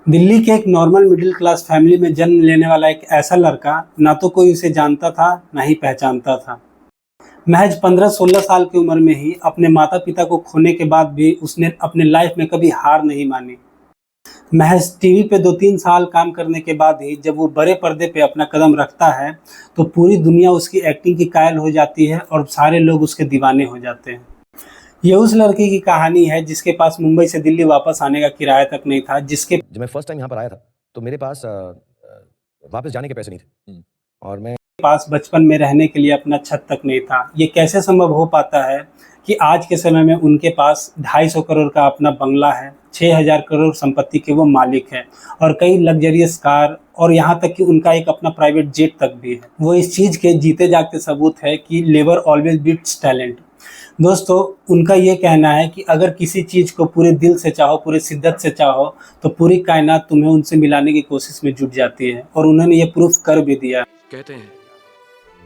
दिल्ली के एक normal middle class family में जन्म लेने वाला एक ऐसा लड़का ना तो कोई उसे जानता था ना ही पहचानता था। महज 15-16 साल की उम्र में ही अपने माता पिता को खोने के बाद भी उसने अपने लाइफ में कभी हार नहीं मानी। महज टीवी पे 2-3 साल काम करने के बाद ही जब वो बड़े पर्दे पे अपना कदम रखता है तो पूरी दुनिया उसकी एक्टिंग की कायल हो जाती है और सारे लोग उसके दीवाने हो जाते हैं। ये उस लड़के की कहानी है जिसके पास मुंबई से दिल्ली वापस आने का किराया तक नहीं था, जिसके जब मैं फर्स्ट टाइम यहाँ पर आया था तो मेरे पास वापस जाने के पैसे नहीं थे और मैं पास बचपन में रहने के लिए अपना छत तक नहीं था। ये कैसे संभव हो पाता है कि आज के समय में उनके पास 250 करोड़ का अपना बंगला है, 6000 करोड़ संपत्ति के वो मालिक हैं और कई लग्जरियस कार और यहाँ तक कि उनका एक अपना प्राइवेट जेट तक भी है। वो इस चीज़ के जीते जागते सबूत है कि लेबर ऑलवेज बीट्स टैलेंट। दोस्तों, उनका ये कहना है कि अगर किसी चीज़ को पूरे दिल से चाहो, पूरे शिद्दत से चाहो तो पूरी कायनात तुम्हें उनसे मिलाने की कोशिश में जुट जाती है और उन्होंने ये प्रूफ कर भी दिया। कहते हैं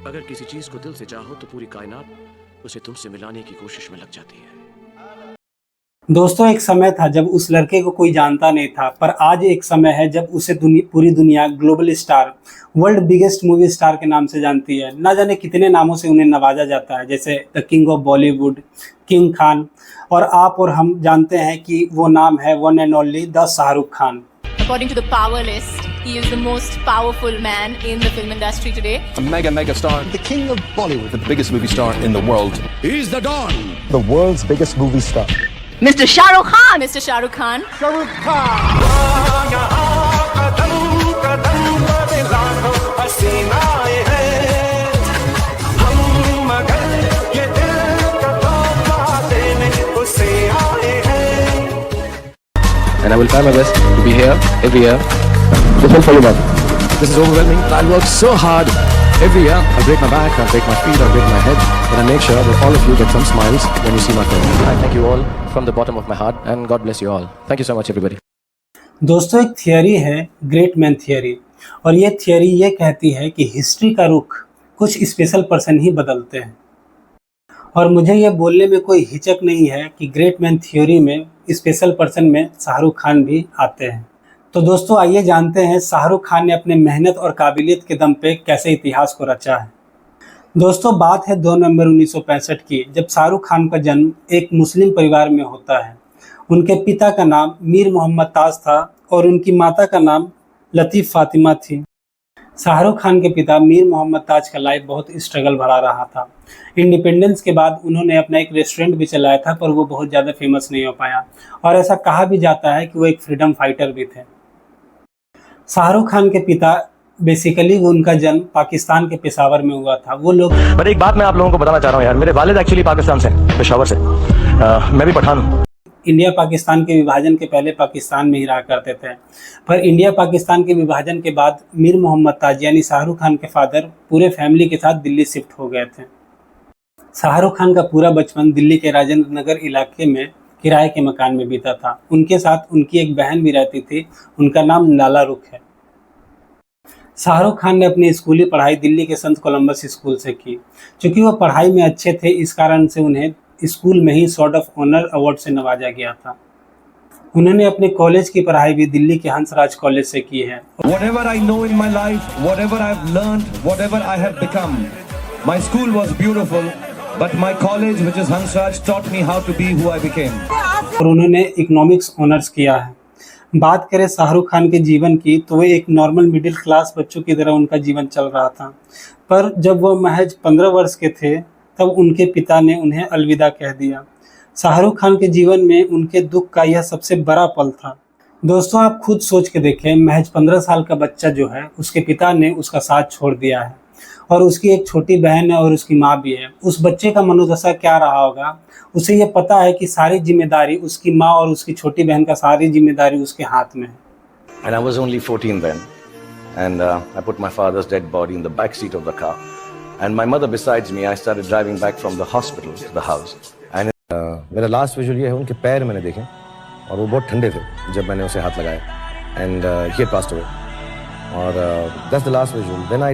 अगर किसी चीज को दिल से चाहो तो पूरी कायनात उसे तुमसे मिलाने की कोशिश में लग जाती है। दोस्तों, एक समय था जब उस लड़के को कोई जानता नहीं था, पर आज एक समय है जब उसे पूरी दुनिया global star, world biggest movie star के नाम से जानती है। ना जाने कितने नामों से उन्हें नवाजा जाता है, जैसे the king of Bollywood, king Khan, और आप और हम जानते हैं कि वो नाम है one and only the Shahrukh Khan. According to the power list, he is the most powerful man in the film industry today. A mega star, the king of Bollywood, the biggest movie star in the world. He's the Don. The world's biggest movie star. Mr. Shah Rukh Khan. Mr. Shah Rukh Khan. Shahrukh Khan. and I will try my best to be here every year. This one for you, man. This is overwhelming. I work so hard every year. I break my back, I break my feet, I break my head, but I make sure that all of you get some smiles when you see my film. I thank you all from the bottom of my heart and God bless you all. Thank you so much everybody. दोस्तों, एक theory है great man theory, और ये theory ये कहती है कि history का रुख कुछ स्पेशल पर्सन ही बदलते हैं। और मुझे ये बोलने में कोई हिचक नहीं है कि ग्रेट मैन थ्योरी में स्पेशल पर्सन में शाहरुख खान भी आते हैं। तो दोस्तों, आइए जानते हैं शाहरुख खान ने अपने मेहनत और काबिलियत के दम पे कैसे इतिहास को रचा है। दोस्तों, बात है 2 नवंबर 1965 की, जब शाहरुख खान का जन्म एक मुस्लिम परिवार में होता है। उनके पिता का नाम मीर मोहम्मद ताज था और उनकी माता का नाम लतीफ़ फातिमा थी। शाहरुख खान के पिता मीर मोहम्मद ताज का लाइफ बहुत स्ट्रगल भरा रहा था। इंडिपेंडेंस के बाद उन्होंने अपना एक रेस्टोरेंट भी चलाया था, पर वो बहुत ज़्यादा फेमस नहीं हो पाया और ऐसा कहा भी जाता है कि वो एक फ्रीडम फाइटर भी थे। शाहरुख खान के पिता बेसिकली उनका जन्म पाकिस्तान के पेशावर में हुआ था। वो लोग पर एक बात मैं आप लोगों को बताना चाह रहा हूँ यार, मेरे वालिद एक्चुअली पाकिस्तान से, पेशावर से। मैं भी पठान हूँ। इंडिया पाकिस्तान के विभाजन के पहले पाकिस्तान में ही रहा करते थे, पर इंडिया पाकिस्तान के विभाजन के बाद मीर मोहम्मद ताज यानी शाहरुख खान के फादर पूरे फैमिली के साथ दिल्ली शिफ्ट हो गए थे। शाहरुख खान का पूरा बचपन दिल्ली के राजेंद्र नगर इलाके में किराए के मकान में बीता था। उनके साथ उनकी एक बहन भी रहती थी, उनका नाम लाला रुख है। शाहरुख खान ने अपनी स्कूली पढ़ाई दिल्ली के संत कोलंबस स्कूल से की। चूँकि वो पढ़ाई में अच्छे थे, इस कारण से उन्हें स्कूल में ही सॉर्ट ऑफ ऑनर अवार्ड से नवाजा गया था। उन्होंने अपने कॉलेज की पढ़ाई भी दिल्ली के हंसराज कॉलेज से की है। Whatever I know in my life, whatever I've learned, whatever I have become, my school was beautiful, but my college, which is Hansraj, taught me how to be who I became. और उन्होंने economics honours किया है। बात करें शाहरुख खान के जीवन की, तो वो एक नॉर्मल मिडिल क्लास बच्चों की तरह उनका जीवन चल रहा था, पर जब वो महज 15 वर्ष के थे तब उनके पिता ने उन्हें अलविदा कह दिया। शाहरुख खान के जीवन में उनके दुख का यह सबसे बड़ा पल था। दोस्तों, आप खुद सोच के देखें, महज 15 साल का बच्चा जो है, उसके पिता ने उसका साथ छोड़ दिया है और उसकी एक छोटी बहन है और उसकी माँ भी है। उस बच्चे का मनोदशा क्या रहा होगा। उसे ये पता है कि सारी जिम्मेदारी उसकी माँ और उसकी छोटी बहन का सारी जिम्मेदारी उसके हाथ में है। And I was only 14 then and I put my father's dead body in the back seat of the car and my mother besides me. I started driving back from the hospital to the house and मेरा last visual ये है, उनके पैर मैंने देखे और वो बहुत ठंडे थे जब मैंने उसे हाथ लगाया and he had passed away और that's the last visual. Then I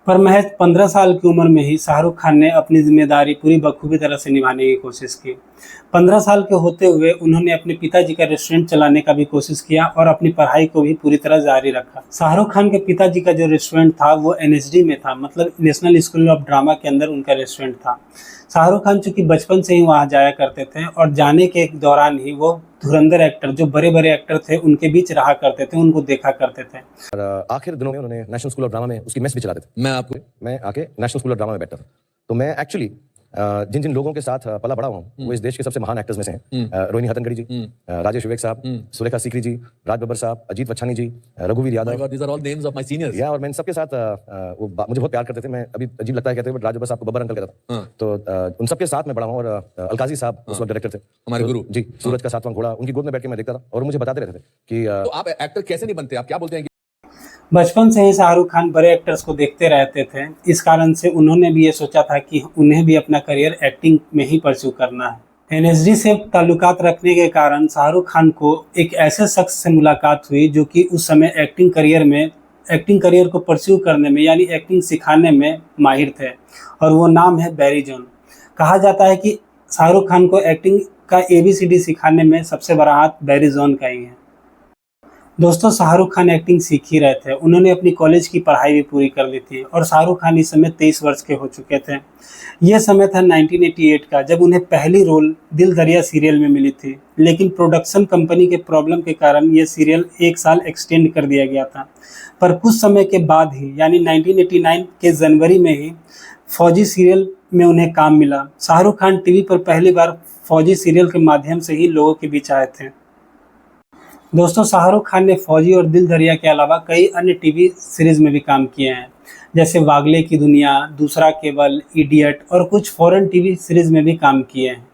पर महज 15 साल की उम्र में ही शाहरुख खान ने अपनी जिम्मेदारी पूरी बखूबी तरह से निभाने की कोशिश की। 15 साल के होते हुए उन्होंने अपने पिताजी का रेस्टोरेंट चलाने का भी कोशिश किया और अपनी पढ़ाई को भी पूरी तरह जारी रखा। शाहरुख खान के पिताजी का जो रेस्टोरेंट था वो एनएसडी में था, मतलब नेशनल स्कूल ऑफ ड्रामा के अंदर उनका रेस्टोरेंट था। शाहरुख खान चूंकि बचपन से ही वहाँ जाया करते थे और जाने के दौरान ही वो धुरंधर एक्टर, जो बड़े बड़े एक्टर थे उनके बीच रहा करते थे, उनको देखा करते थे। और आखिर दिनों में उन्होंने नेशनल स्कूल ऑफ ड्रामा में उसकी मेस भी चलाते थे। मैं आके नेशनल स्कूल ऑफ ड्रामा में बैठता था। तो मैं एक्चुअली जिन जिन लोगों के साथ पला बड़ा हूँ वो इस देश के सबसे महान एक्टर्स में से हैं। रोहिणी हट्टंगडी जी, राजेश विवेक साहब, सुलेखा सीकरी जी, राज बब्बर साहब, अजीत वच्छानी जी, रघुवीर Yadav. These are all names of my seniors. या और मैं इन सबके साथ मुझे बहुत प्यार करते थे। मैं अभी अजीब लगता है कहते हुए, बट राज बब्बर साहब को बब्बर अंकल कहता था। तो उन सबके साथ मैं बड़ा हूँ। और अलकाजी साहब उस वक्त डायरेक्टर थे, हमारे गुरु जी। सूरज का सातवां घोड़ा, उनकी गोद में बैठ के मैं देखता था और मुझे बताते रहते थे कि तो आप एक्टर कैसे नहीं बनते? आप क्या बोलते हैं कि बचपन से ही शाहरुख खान बड़े एक्टर्स को देखते रहते थे, इस कारण से उन्होंने भी ये सोचा था कि उन्हें भी अपना करियर एक्टिंग में ही परस्यू करना है। एनएसडी से ताल्लुकात रखने के कारण शाहरुख खान को एक ऐसे शख्स से मुलाकात हुई जो कि उस समय एक्टिंग करियर को परस्यू करने में, यानी एक्टिंग सिखाने में माहिर थे, और वो नाम है बैरी जॉन। कहा जाता है कि शाहरुख खान को एक्टिंग का ABCD सिखाने में सबसे बड़ा हाथ बैरी जॉन का ही है। दोस्तों, शाहरुख खान एक्टिंग सीख ही रहे थे। उन्होंने अपनी कॉलेज की पढ़ाई भी पूरी कर ली थी और शाहरुख खान इस समय 23 वर्ष के हो चुके थे। यह समय था 1988 का, जब उन्हें पहली रोल दिल दरिया सीरियल में मिली थी, लेकिन प्रोडक्शन कंपनी के प्रॉब्लम के कारण यह सीरियल 1 साल एक्सटेंड कर दिया गया था। पर कुछ समय के बाद ही, यानी 1989 के जनवरी में ही फौजी सीरियल में उन्हें काम मिला। शाहरुख खान टीवी पर पहली बार फौजी सीरियल के माध्यम से ही लोगों के बीच आए थे। दोस्तों, शाहरुख खान ने फौजी और दिल दरिया के अलावा कई अन्य टीवी सीरीज में भी काम किए हैं, जैसे वागले की दुनिया, दूसरा केवल, इडियट और कुछ फॉरेन टीवी सीरीज में भी काम किए हैं।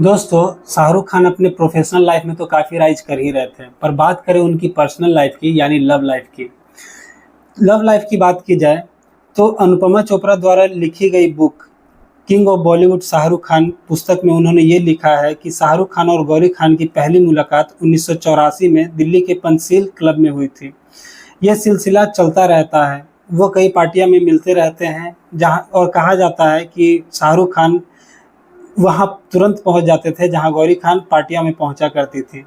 दोस्तों, शाहरुख खान अपने प्रोफेशनल लाइफ में तो काफ़ी राइज कर ही रहे थे, पर बात करें उनकी पर्सनल लाइफ की, यानी लव लाइफ की बात की जाए तो अनुपमा चोपड़ा द्वारा लिखी गई book king of Bollywood Shahrukh Khan पुस्तक में उन्होंने ये लिखा है कि शाहरुख खान और गौरी खान की पहली मुलाकात 1984 में दिल्ली के पंचशील क्लब में हुई थी। यह सिलसिला चलता रहता है, वो कई पार्टियां में मिलते रहते हैं, जहां और कहा जाता है कि शाहरुख खान वहां तुरंत पहुंच जाते थे जहां गौरी खान पार्टियां में पहुंचा करती थी,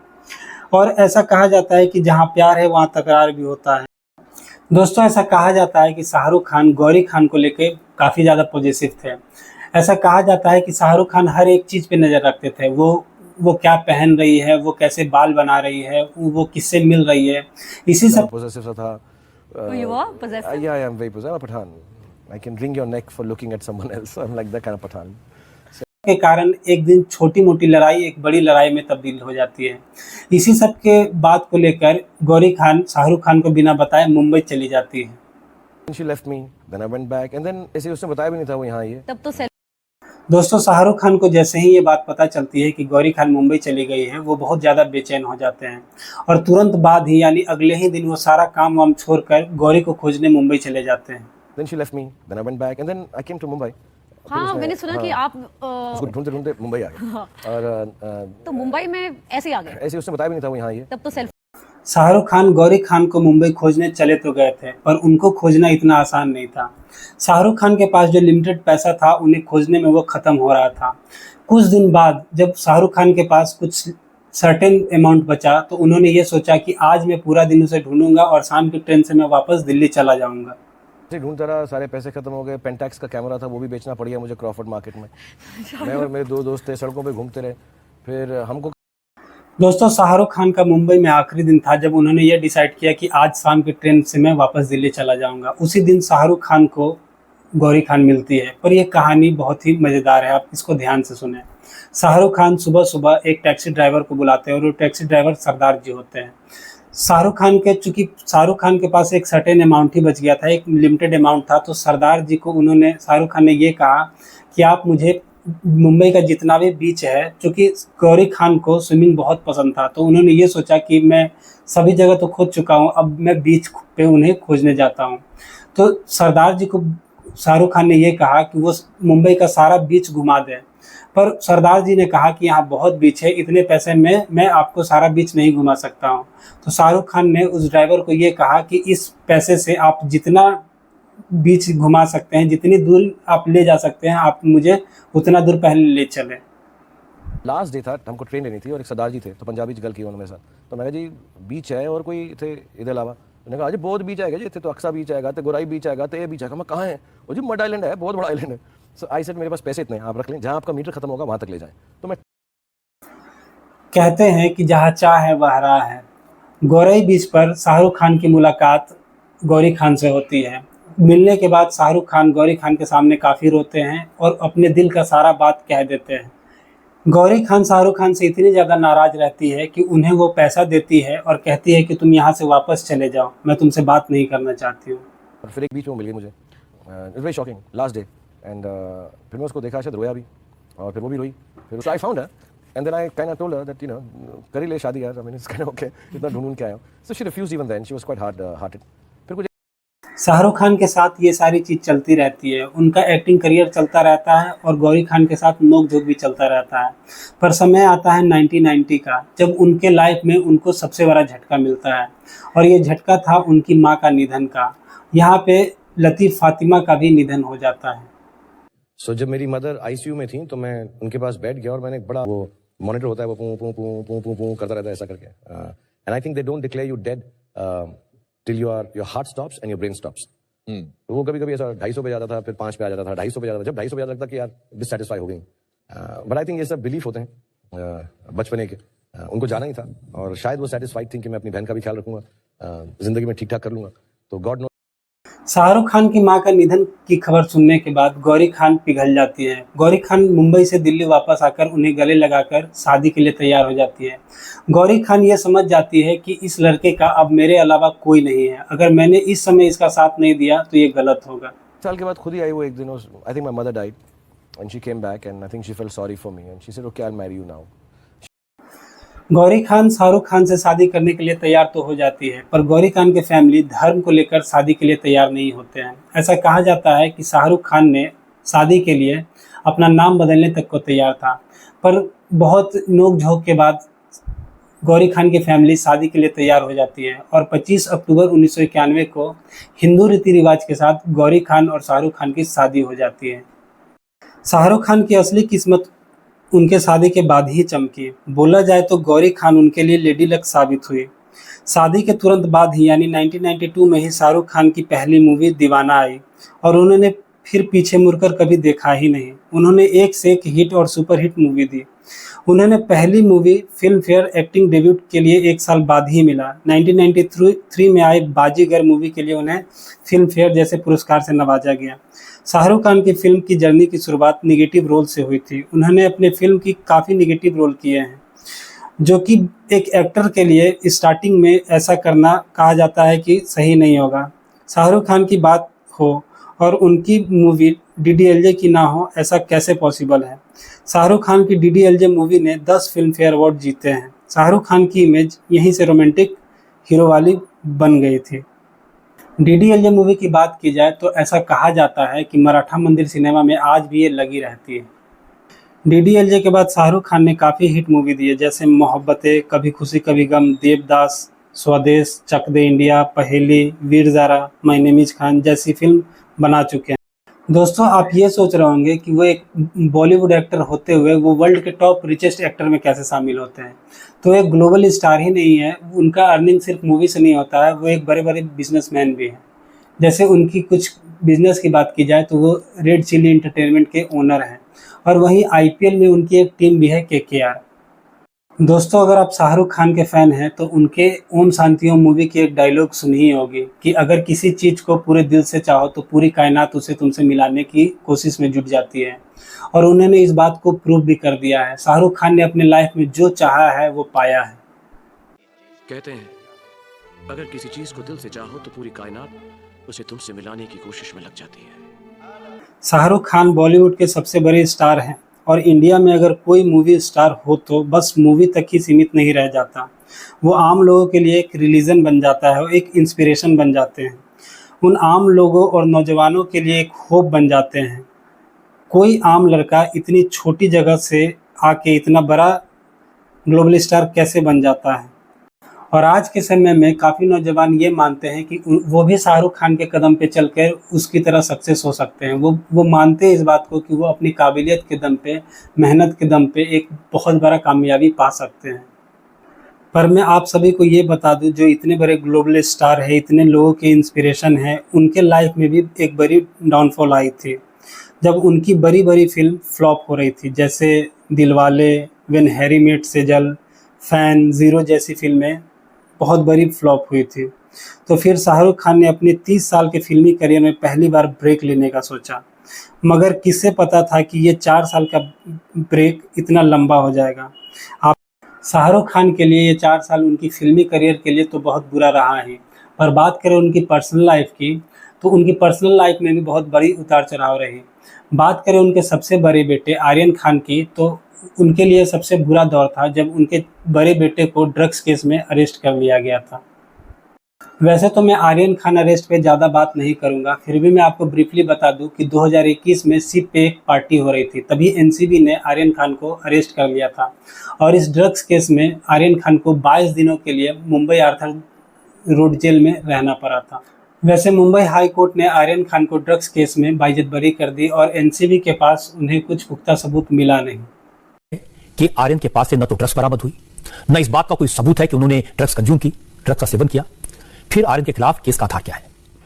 और ऐसा कहा जाता है कि जहां प्यार है वहां तकरार भी होता है। दोस्तों, ऐसा कहा जाता है कि शाहरुख खान गौरी खान को लेकर काफ़ी ज़्यादा पॉजिटिव थे। ऐसा कहा जाता है कि शाहरुख खान हर एक चीज़ पे नज़र रखते थे। वो क्या पहन रही है, वो कैसे बाल बना रही है, वो किससे मिल रही है, इसी सब Possessive सा था। You are possessive? Yeah, I am very possessive. I'm a Pathan. I can wring your neck for looking at someone else. I'm like that kind of Pathan. के कारण एक दिन छोटी मोटी लड़ाई एक बड़ी लड़ाई में तब्दील हो जाती है। इसी सब के बात को लेकर गौरी खान शाहरुख खान को बिना बताए मुंबई चली जाती है। She left me. Then I went back, and then ऐसे उसने बताया भी नहीं था वो यहाँ ये। तब तो दोस्तों, शाहरुख खान को जैसे ही ये बात पता चलती है कि गौरी खान मुंबई चली गई है, वो बहुत ज़्यादा बेचैन हो जाते हैं और तुरंत बाद ही, यानी अगले ही दिन, वो सारा काम वाम छोड़कर गौरी को खोजने मुंबई चले जाते हैं। Then she left me. Then I went back, and then I came to Mumbai. हाँ, मैंने सुना कि आप उसको ढूंढते ढूंढते मुंबई आ गए। और तो मुंबई में ऐसे ही आ गए। ऐसे उसने बताया भी नहीं था वो यहाँ ये। तब तो सेल्फ शाहरुख खान गौरी खान को मुंबई खोजने चले तो गए थे, पर उनको खोजना इतना आसान नहीं था। शाहरुख खान के पास जो लिमिटेड पैसा था, उन्हें खोजने में वो ख़त्म हो रहा था। कुछ दिन बाद जब शाहरुख खान के पास कुछ सर्टेन अमाउंट बचा, तो उन्होंने ये सोचा कि आज मैं पूरा दिन उसे ढूंढूंगा और शाम की ट्रेन से मैं वापस दिल्ली चला जाऊंगा। ढूंढता रहा, सारे पैसे खत्म हो गए। पेंटैक्स का कैमरा था, वो भी बेचना पड़ गया मुझे क्रॉफर्ड मार्केट में। मैं और मेरे 2 दोस्त थे, सड़कों पे घूमते रहे। फिर हमको दोस्तों, शाहरुख खान का मुंबई में आखिरी दिन था जब उन्होंने ये डिसाइड किया कि आज शाम की ट्रेन से मैं वापस दिल्ली चला जाऊंगा। उसी दिन शाहरुख खान को गौरी खान मिलती है, पर यह कहानी बहुत ही मज़ेदार है, आप इसको ध्यान से सुने। शाहरुख खान सुबह सुबह एक टैक्सी ड्राइवर को बुलाते हैं और वो टैक्सी ड्राइवर सरदार जी होते हैं। चूँकि शाहरुख खान के पास एक सर्टेन अमाउंट ही बच गया था, एक लिमिटेड अमाउंट था, तो सरदार जी को शाहरुख खान ने ये कहा कि आप मुझे मुंबई का जितना भी बीच है, चूँकि गौरी खान को स्विमिंग बहुत पसंद था, तो उन्होंने ये सोचा कि मैं सभी जगह तो खोज चुका हूँ, अब मैं बीच पे उन्हें खोजने जाता हूँ। तो सरदार जी को शाहरुख खान ने ये कहा कि वो मुंबई का सारा बीच घुमा दें, पर सरदार जी ने कहा कि यहाँ बहुत बीच है, इतने पैसे में मैं आपको सारा बीच नहीं घुमा सकता हूँ। तो शाहरुख खान ने उस ड्राइवर को ये कहा कि इस पैसे से आप जितना बीच घुमा सकते हैं, जितनी दूर आप ले जा सकते हैं आप मुझे उतना दूर पहले ले चले। लास्ट डे था, हमको ट्रेन लेनी थी और एक सरदार जी थे तो पंजाबी गल की उन्होंने मेरे साथ। तो मैं कहा जी बीच है और कोई थे इधर अलावा? उन्होंने कहा जी बहुत बीच आएगा जी, इतने तो अक्सा बीच आएगा, तो गोराई बीच आएगा, तो ये बीच आएगा। मैं कहाँ है? वो जी मड आइलैंड है, बहुत बड़ा आइलैंड है। सो आई सेड मेरे पास पैसे इतने हैं, आप रख लें, जहाँ आपका मीटर खत्म होगा वहाँ तक ले जाएं। तो मैं कहते हैं कि जहाँ चाह है वह राह है। गौरई बीच पर शाहरुख खान की मुलाकात गौरी खान से होती है। मिलने के बाद शाहरुख खान गौरी खान के सामने काफ़ी रोते हैं और अपने दिल का सारा बात कह देते हैं। गौरी खान शाहरुख खान से इतनी ज़्यादा नाराज़ रहती है कि उन्हें वो पैसा देती है और कहती है कि तुम यहाँ से वापस चले जाओ, मैं तुमसे बात नहीं करना चाहती हूँ। और फिर एक बीच में वो मिल गई मुझे, it's very shocking, last day. And फिर मैं उसको देखा, शायद रोया भी, और फिर वो भी रोई। फिर I found her and then I kind of told her that you know कर ही ले शादी यार, I mean it's kind of okay, इतना ढूंढ के आया हूँ। So she refused even then, she was quite hearted. फिर कुछ शाहरुख खान के साथ ये सारी चीज़ चलती रहती है, उनका एक्टिंग करियर चलता रहता है और गौरी खान के साथ नोक झोंक भी चलता रहता है। पर समय आता है 1990 का, जब उनके लाइफ में उनको सबसे बड़ा झटका मिलता है और ये झटका था उनकी माँ का निधन का। यहाँ पे लतीफ़ फातिमा का भी निधन हो जाता है। सो जब मेरी मदर आईसीयू में थी तो मैं उनके पास बैठ गया और मैंने एक बड़ा वो मॉनिटर होता है, वो पू पू पू पू पू पू करता रहता है ऐसा करके। And I think they don't declare you dead till your heart stops and your brain stops. तो वो कभी कभी ऐसा 250 पे जाता था, फिर 5 पे आ जाता था, 250 पे जाता था। जब 250 पे जाता लगता कि यार डिससेटिस्फाई हो गई। बट आई थिंक ये सब बिलीफ होते हैं बचपने के। उनको जाना ही था और शायद वो सेटिस्फाइड थी कि मैं अपनी बहन का भी ख्याल रखूंगा, जिंदगी में ठीक ठाक कर लूंगा। तो गॉड नो। शाहरुख खान की मां का निधन की खबर सुनने के बाद गौरी खान पिघल जाती है। गौरी खान मुंबई से दिल्ली वापस आकर उन्हें गले लगाकर शादी के लिए तैयार हो जाती है। गौरी खान ये समझ जाती है कि इस लड़के का अब मेरे अलावा कोई नहीं है, अगर मैंने इस समय इसका साथ नहीं दिया तो ये गलत होगा। साल के बाद खुद ही आई वो एक दिन, I think my mother died and she came back and I think she felt sorry for me and she said okay I will marry you now. Gauri Khan Shahrukh Khan से शादी करने के लिए तैयार तो हो जाती है, पर गौरी खान के फैमिली धर्म को लेकर शादी के लिए तैयार नहीं होते हैं। ऐसा कहा जाता है कि शाहरुख खान ने शादी के लिए अपना नाम बदलने तक को तैयार था, पर बहुत नोक झोंक के बाद गौरी खान की फैमिली शादी के लिए तैयार हो जाती है और 25 अक्टूबर 1991 को हिंदू रीति रिवाज के साथ गौरी खान और शाहरुख खान की शादी हो जाती है। शाहरुख खान की असली किस्मत उनके शादी के बाद ही चमकी। बोला जाए तो गौरी खान उनके लिए लेडी लक साबित हुई। शादी के तुरंत बाद ही यानी 1992 में ही शाहरुख खान की पहली मूवी दीवाना आई और उन्होंने फिर पीछे मुड़कर कभी देखा ही नहीं। उन्होंने एक से एक हिट और सुपरहिट मूवी दी। उन्होंने पहली movie film fair acting debut के लिए 1 साल बाद ही मिला। 1993 में आए बाजीगर मूवी के लिए उन्हें फिल्म फेयर जैसे पुरस्कार से नवाजा गया। शाहरुख खान की फिल्म की जर्नी की शुरुआत निगेटिव रोल से हुई थी। उन्होंने अपने फिल्म की काफ़ी निगेटिव रोल किए हैं, जो कि एक एक्टर के लिए स्टार्टिंग में ऐसा करना कहा जाता है कि सही नहीं होगा। शाहरुख खान की बात हो और उनकी मूवी DDLJ की ना हो, ऐसा कैसे पॉसिबल है। शाहरुख खान की DDLJ मूवी ने 10 फिल्म फेयर अवार्ड जीते हैं। शाहरुख खान की इमेज यहीं से रोमांटिक हीरो वाली बन गई थी। DDLJ मूवी की बात की जाए तो ऐसा कहा जाता है कि मराठा मंदिर सिनेमा में आज भी ये लगी रहती है। DDLJ के बाद शाहरुख खान ने काफ़ी हिट मूवी दी है, जैसे मोहब्बतें, कभी खुशी कभी गम, देवदास, स्वदेश, चक De India, Paheli, Veer Zaara, my name is Khan जैसी फिल्म बना चुके हैं। दोस्तों, आप ये सोच रहे होंगे कि वो एक बॉलीवुड एक्टर होते हुए वो वर्ल्ड के टॉप रिचेस्ट एक्टर में कैसे शामिल होते हैं। तो एक ग्लोबल स्टार ही नहीं है, उनका अर्निंग सिर्फ मूवी से नहीं होता है, वो एक बड़े बड़े बिजनेसमैन भी हैं। जैसे उनकी कुछ बिजनेस की बात की जाए तो वो रेड चिली एंटरटेनमेंट के ओनर हैं और वहीं IPL में उनकी एक टीम भी है KKR। दोस्तों, अगर आप शाहरुख खान के फ़ैन हैं तो उनके ओम शांति ओम मूवी की एक डायलॉग सुनी ही होगी कि अगर किसी चीज़ को पूरे दिल से चाहो तो पूरी कायनात उसे तुमसे मिलाने की कोशिश में जुट जाती है, और उन्होंने इस बात को प्रूव भी कर दिया है। शाहरुख खान ने अपने लाइफ में जो चाहा है वो पाया है। कहते हैं अगर किसी चीज को दिल से चाहो तो पूरी कायनात उसे तुमसे मिलाने की कोशिश में लग जाती है। शाहरुख खान बॉलीवुड के सबसे बड़े स्टार हैं और इंडिया में अगर कोई मूवी स्टार हो तो बस मूवी तक ही सीमित नहीं रह जाता, वो आम लोगों के लिए एक रिलीजन बन जाता है, एक इंस्पिरेशन बन जाते हैं। उन आम लोगों और नौजवानों के लिए एक होप बन जाते हैं। कोई आम लड़का इतनी छोटी जगह से आके इतना बड़ा ग्लोबल स्टार कैसे बन जाता है। और आज के समय में काफ़ी नौजवान ये मानते हैं कि वो भी शाहरुख खान के कदम पे चलकर उसकी तरह सक्सेस हो सकते हैं। वो मानते हैं इस बात को कि वो अपनी काबिलियत के दम पे, मेहनत के दम पे एक बहुत बड़ा कामयाबी पा सकते हैं। पर मैं आप सभी को ये बता दूं, जो इतने बड़े ग्लोबल स्टार है, इतने लोगों के इंस्पिरेशन है, उनके लाइफ में भी एक बड़ी डाउनफॉल आई थी जब उनकी बड़ी बड़ी फिल्म फ्लॉप हो रही थी, जैसे Dilwale, when Harry met Sejal, Fan, Zero जैसी फिल्में बहुत बड़ी फ्लॉप हुई थी। तो फिर शाहरुख खान ने अपने 30 साल के फिल्मी करियर में पहली बार ब्रेक लेने का सोचा, मगर किससे पता था कि ये 4 साल का ब्रेक इतना लंबा हो जाएगा। शाहरुख खान के लिए ये 4 साल उनकी फिल्मी करियर के लिए तो बहुत बुरा रहा है। और बात करें उनकी पर्सनल लाइफ की, तो उनकी पर्सनल लाइफ में भी बहुत बड़ी उतार चढ़ाव रही। बात करें उनके सबसे बड़े बेटे आर्यन खान की, तो उनके लिए सबसे बुरा दौर था जब उनके बड़े बेटे को ड्रग्स केस में अरेस्ट कर लिया गया था। वैसे तो मैं आर्यन खान अरेस्ट पे ज़्यादा बात नहीं करूंगा, फिर भी मैं आपको ब्रीफली बता दूं कि 2021 में सिप पे एक पार्टी हो रही थी, तभी एनसीबी ने आर्यन खान को अरेस्ट कर लिया था। और इस ड्रग्स केस में आर्यन खान को 22 दिनों के लिए मुंबई आर्थर रोड जेल में रहना पड़ा था। वैसे मुंबई हाई कोर्ट ने आर्यन खान को ड्रग्स केस में बाइज्जत बरी कर दी और एनसीबी के पास उन्हें कुछ पुख्ता सबूत मिला नहीं कि आर्यन के पास से न तो ड्रग्स बरामद हुई, न इस बात का कोई सबूत है कि उन्होंने ड्रग्स कंज्यूम की, ड्रग्स का सेवन किया। फिर आर्यन के खिलाफ केस का आधार क्या है?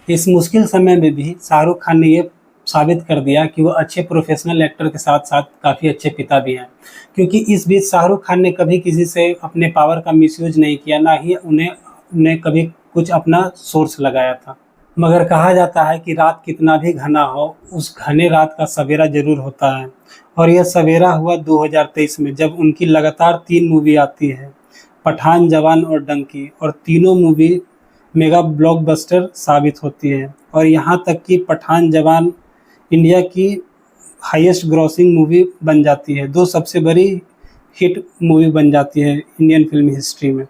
इस मुश्किल समय में भी शाहरुख खान ने ये साबित कर दिया कि वो अच्छे प्रोफेशनल एक्टर के साथ साथ काफ़ी अच्छे पिता भी हैं, क्योंकि इस बीच शाहरुख खान ने कभी किसी से अपने पावर का मिसयूज नहीं किया, ना ही उन्हें कभी कुछ अपना सोर्स लगाया था। मगर कहा जाता है कि रात कितना भी घना हो, उस घने रात का सवेरा जरूर होता है। और यह सवेरा हुआ 2023 में, जब उनकी लगातार 3 मूवी आती है, पठान, जवान और डंकी, और तीनों मूवी मेगा ब्लॉकबस्टर साबित होती है। और यहाँ तक कि पठान, जवान इंडिया की हाईएस्ट ग्रॉसिंग मूवी बन जाती है, 2 सबसे बड़ी हिट मूवी बन जाती है इंडियन फिल्म हिस्ट्री में।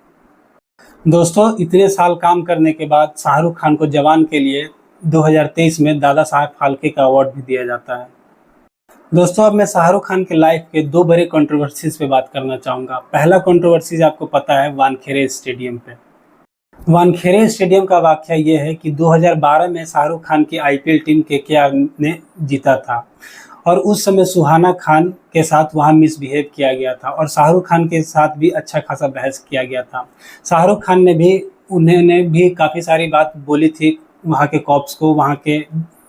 दोस्तों, इतने साल काम करने के बाद शाहरुख खान को जवान के लिए 2023 में दादा साहब फाल्के का अवार्ड भी दिया जाता है। दोस्तों, अब मैं शाहरुख खान के लाइफ के 2 बड़े कंट्रोवर्सीज पे बात करना चाहूँगा। पहला कंट्रोवर्सीज आपको पता है वानखेड़े स्टेडियम पे। वानखेड़े स्टेडियम का वाकया ये है कि 2012 में शाहरुख खान की आईपीएल टीम केकेआर ने जीता था और उस समय सुहाना खान के साथ वहाँ मिसबिहेव किया गया था और शाहरुख खान के साथ भी अच्छा खासा बहस किया गया था। शाहरुख खान ने भी उन्होंने भी काफ़ी सारी बात बोली थी वहाँ के कॉप्स को, वहाँ के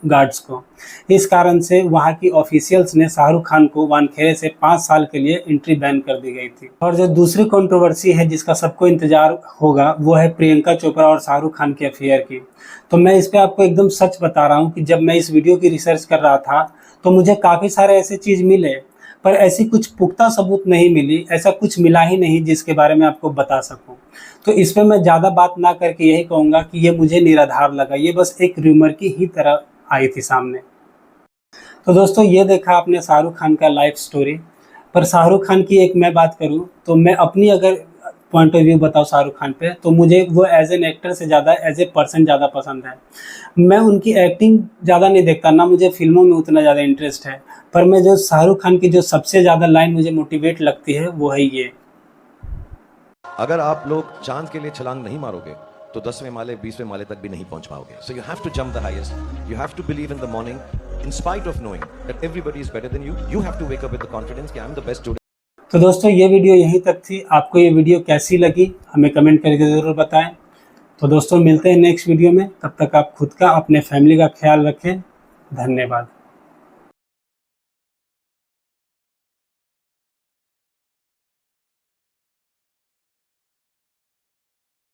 गार्ड्स को। इस कारण से वहाँ की ऑफिशियल्स ने शाहरुख खान को वानखेड़े से 5 साल के लिए एंट्री बैन कर दी गई थी। और जो दूसरी कंट्रोवर्सी है जिसका सबको इंतजार होगा, वो है प्रियंका चोपड़ा और शाहरुख खान के अफेयर की। तो मैं इस पे आपको एकदम सच बता रहा हूँ कि जब मैं इस वीडियो की रिसर्च कर रहा था तो मुझे काफ़ी सारे ऐसे चीज़ मिले, पर ऐसी कुछ पुख्ता सबूत नहीं मिली, ऐसा कुछ मिला ही नहीं जिसके बारे में आपको बता सकूं। तो इस पे मैं ज़्यादा बात ना करके यही कहूँगा कि ये मुझे निराधार लगा, ये बस एक र्यूमर की ही तरह आई थी सामने। तो दोस्तों, ये देखा आपने शाहरुख खान का लाइफ स्टोरी। पर शाहरुख खान की एक मैं बात करूं तो मैं अपनी अगर पॉइंट ऑफ व्यू बताऊं शाहरुख खान पे, तो मुझे वो एज एन एक्टर से ज़्यादा एज ए पर्सन ज़्यादा पसंद है। मैं उनकी एक्टिंग ज़्यादा नहीं देखता, ना मुझे फिल्मों में उतना ज़्यादा इंटरेस्ट है, पर मैं जो शाहरुख खान की जो सबसे ज़्यादा लाइन मुझे मोटिवेट लगती है वो है ये। अगर आप लोग चांद के लिए छलांग नहीं मारोगे तो 10वें माले 20वें माले तक भी नहीं पहुंच पाओगे। So you have to jump the highest, you have to believe in the morning in spite of knowing that everybody is better than you. You have to wake up with the confidence कि I am the best today. तो दोस्तों, ये video यहीं तक थी। आपको ये video कैसी लगी हमें कमेंट करके ज़रूर बताएं। तो दोस्तों, मिलते हैं नेक्स्ट वीडियो में। तब तक आप खुद का, अपने फैमिली का ख्याल रखें। धन्यवाद।